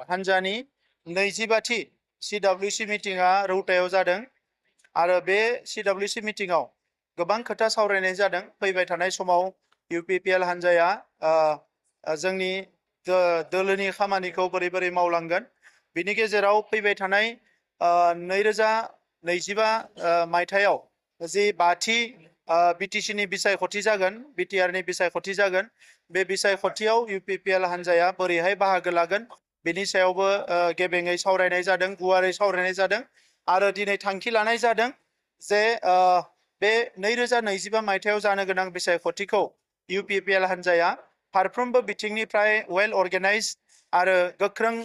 हानजानि 25थि CWC मिटिंआ रौतायाव जादों आरो बे CWC मिटिंआव गोबां खोथा सावरायनाय जादों। फैबाय थानाय समाव UPPL हानजाया जोंनि दोलोनि खामानिखौ बोरै बोरै मावलांगोन, बिनि गेजेराव फैबाय थानाय 2025 मायथाइयाव जि 5थि BTC नि बिसायख'थि जागोन, BTR नि बिसायख'थि जागोन, बे बिसायख'थियाव UPPL हानजाया बोरैहाय बाहागो लागोन बेनि सायावबो गेबेङै सावरायनाय जादों, गुवारै सावरायनाय जादों आरो दिनै थांखि लानाय जादों जे बे 2025 मायथाइयाव जानो गोनां बिसायख'थिखौ UPPL हानजाया फारफ्रोमबो बिथिंनिफ्राय वेल अर्गेनाइज आरो गोख्रों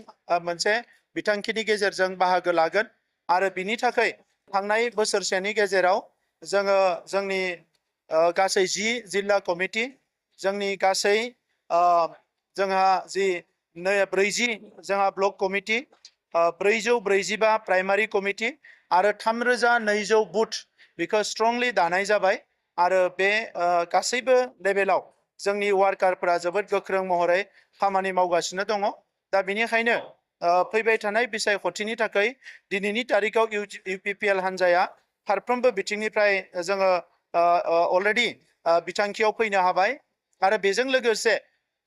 मोनसे बिथांखिनि गेजेरजों बाहागो लागोन आरो बिनि थाखाय थांनाय बोसोरसेनि गेजेराव जोङो जोंनि गासै 10 जिल्ला कमिटि, जोंनि गासै जोंहा जि 40 जोंहा ब्लक कमिटि, 445 प्राइमारि कमिटि आरो 3200 बुथ बेखौ स्ट्रंलि दानाय जाबाय आरो बे गासैबो लेभेलाव जोंनि वार्कारफोरा जोबोद गोख्रों महरै खामानि मावगासिनो दङ। दा बेनिखायनो फैबाय थानाय बिसायख'थिनि थाखाय दिनैनि तारिखआव UPPL हानजाया फारफ्रोमबो बिथिंनिफ्राय जोङो अलरेडि बिथांखियाव फैनो हाबाय आरो बेजों लोगोसे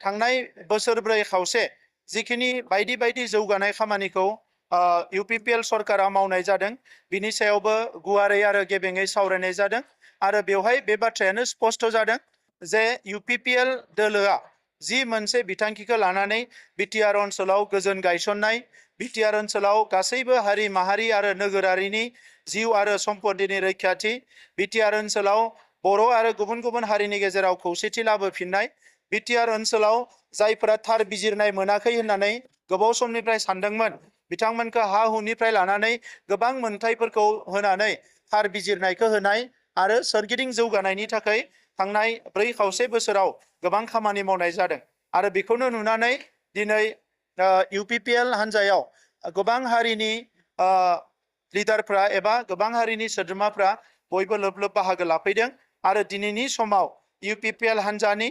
थांनाय बोसोरब्रै खावसे जिखिनि बायदि बायदि जौगानाय खामानिखौ UPPL सरकारा मावनाय जादों बिनि सायावबो गुवारै आरो गेबेङै सावरायनाय जादों आरो बेवहाय बे बाथ्रायानो स्पष्ट जादों जे UPPL दोलोआ जि मोनसे बिथांखिखौ लानानै BTR ओनसोलाव गोजोन गायसननाय, BTR ओनसोलाव गासैबो हारि माहारि आरो नोगोरारिनि जिउ आरो सम्पतिनि रैखाथि, BTR ओनसोलाव बर' आरो गुबुन गुबुन हारिनि गेजेराव खौसेथि लाबोफिननाय, BTR ओनसोलाव जायफोरा थार बिजिरनाय मोनाखै होननानै गोबाव समनिफ्राय सानदोंमोन बिथांमोनखौ हा हुनिफ्राय लानानै गोबां मोनथायफोरखौ होनानै थार बिजिरनायखौ होनाय आरो सोरगिदिं जौगानायनि थाखाय थांनाय 4 खावसे बोसोराव गोबां खामानि मावनाय जादों आरो बेखौनो नुनानै दिनै UPPL हानजायाव गोबां हारिनि लिडारफ्रा एबा गोबां हारिनि सोद्रोमाफ्रा बयबो लोब लोब बाहागो लाफैदों आरो दिनैनि समाव UPPL हानजानि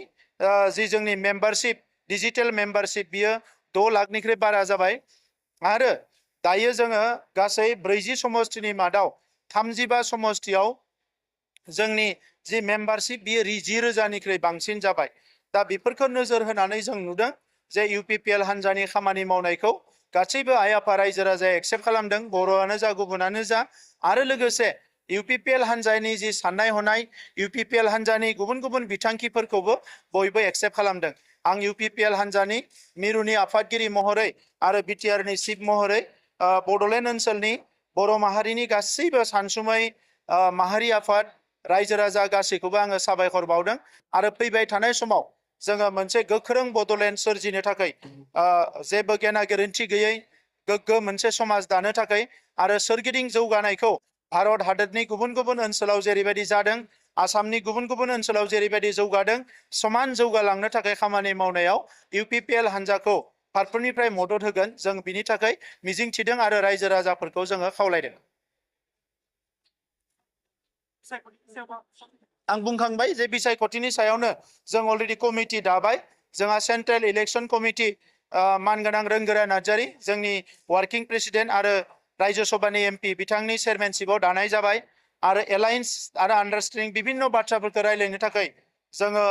जि जोंनि मेम्बारशिप, डिजिटेल मेम्बारशिप, बियो 6 लाखनिख्रुइ बारा जाबाय आरो दायो जोङो गासै 40 समष्टिनि मादाव 35 समष्टियाव जोंनि जि मेम्बारशिप बियो 10,000निख्रुइ बांसिन जाबाय। दा बेफोरखौ नोजोर होनानै जों नुदों जे UPPL हानजानि खामानि मावनायखौ गासैबो आइ आफा रायजो राजाया एक्सेप्ट खालामदों, बर'आनो जा गुबुनानो जा आरो लोगोसे UPPL हानजानि जि साननाय हनाय, UPPL हानजानि गुबुन गुबुन बिथांखिफोरखौबो बयबो एक्सेप्ट खालामदों। आं UPPL हानजानि मिरुनि आफादगिरि महरै आरो BTR नि चिफ महरै बड'लेण्ड ओनसोलनि बर' माहारिनि गासैबो सानसुमै माहारि आफाद रायजो राजा गासैखौबो आङो साबायखर बावदों आरो फैबाय थानाय समाव जोङो मोनसे गोख्रों बड'लेण्ड सोरजिनो थाखाय जेबो गेना गोरोन्थि गैयै गोग्गो मोनसे समाज दानो थाखाय आरो सोरगिदिं जौगानायखौ भारत हादरनि गुबुन गुबुन ओनसोलाव जेरैबायदि जादों, आसामनि गुबुन गुबुन ओनसोलाव जेरैबायदि जौगादों, समान जौगालांनो थाखाय खामानि मावनायाव UPPL हानजाखौ फारफ्रोमनिफ्राय मदद होगोन जों बिनि थाखाय मिजिं थिदों आरो रायजो राजाफोरखौ जोङो खावलायदों। आं बुंखांबाय जे बिसायख'थिनि सायावनो जों अलरेडि कमिटि दाबाय। जोंहा सेन्ट्रेल इलेक्शन कमिटि मानगोनां रोंगोरा नार्जारी जोंनि वार्किं प्रेसिडेन्ट आरो राज्य सभानि MP बिथांनि चेयारमेनशिपआव दानाय जाबाय आरो एलायन्स आरो आन्डारस्टेन्डिं बिभिन्न बाथ्राफोरखौ रायज्लायनो थाखाय जोङो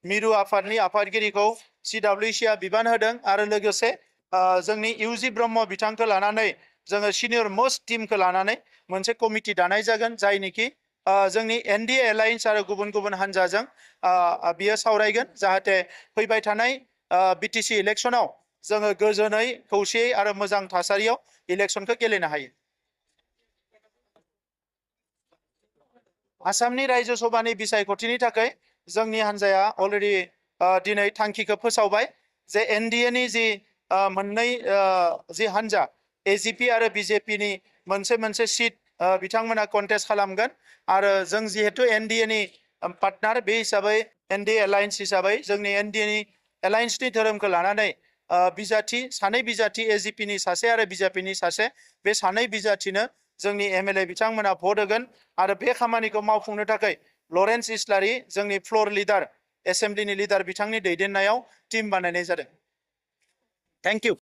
मिरु आफादनि आफादगिरिखौ CWCआ बिबान होदों आरो लोगोसे जोंनि UG ब्रह्म बिथांखौ लानानै जोङो सिनियर मोस्ट टीमखौ लानानै मोनसे कमिटि दानाय जागोन जायनिखि जोंनि NDA एलायन्स आरो गुबुन गुबुन हानजाजों बियो सावरायगोन जाहाथे फैबाय थानाय BTC इलेक्शनाव जोङो गोजोनै खौसेयै आरो मोजां थासारियाव इलेक्शनखौ गेलेनो हायो। आसामनि रायजो सभानि बिसायख'थिनि थाखाय जोंनि हानजाया अलरेडि दिनै थांखिखौ फोसावबाय जे NDA नि जि मोननै जि हानजा AGP आरो BJP नि मोनसे सीट बिथांमोना कन्टेस्ट खालामगोन आरो जों जिहेतु NDA नि पार्टनार बे हिसाबै NDA एलायन्स हिसाबै जोंनि NDA नि एलायन्सनि धोरोमखौ लानानै बिजाथि सानै बिजाथि AGP नि सासे आरो BJP नि सासे बे सानै बिजाथिनो जोंनि MLA बिथांमोना भट होगोन आरो बे खामानिखौ मावफुंनो थाखाय लरेन्स इस्लारि जोंनि फ्लोर लिडार एसेम्ब्लिनि लिडार बिथांनि दैदेननायाव टीम बानायनाय जादों। Thank you.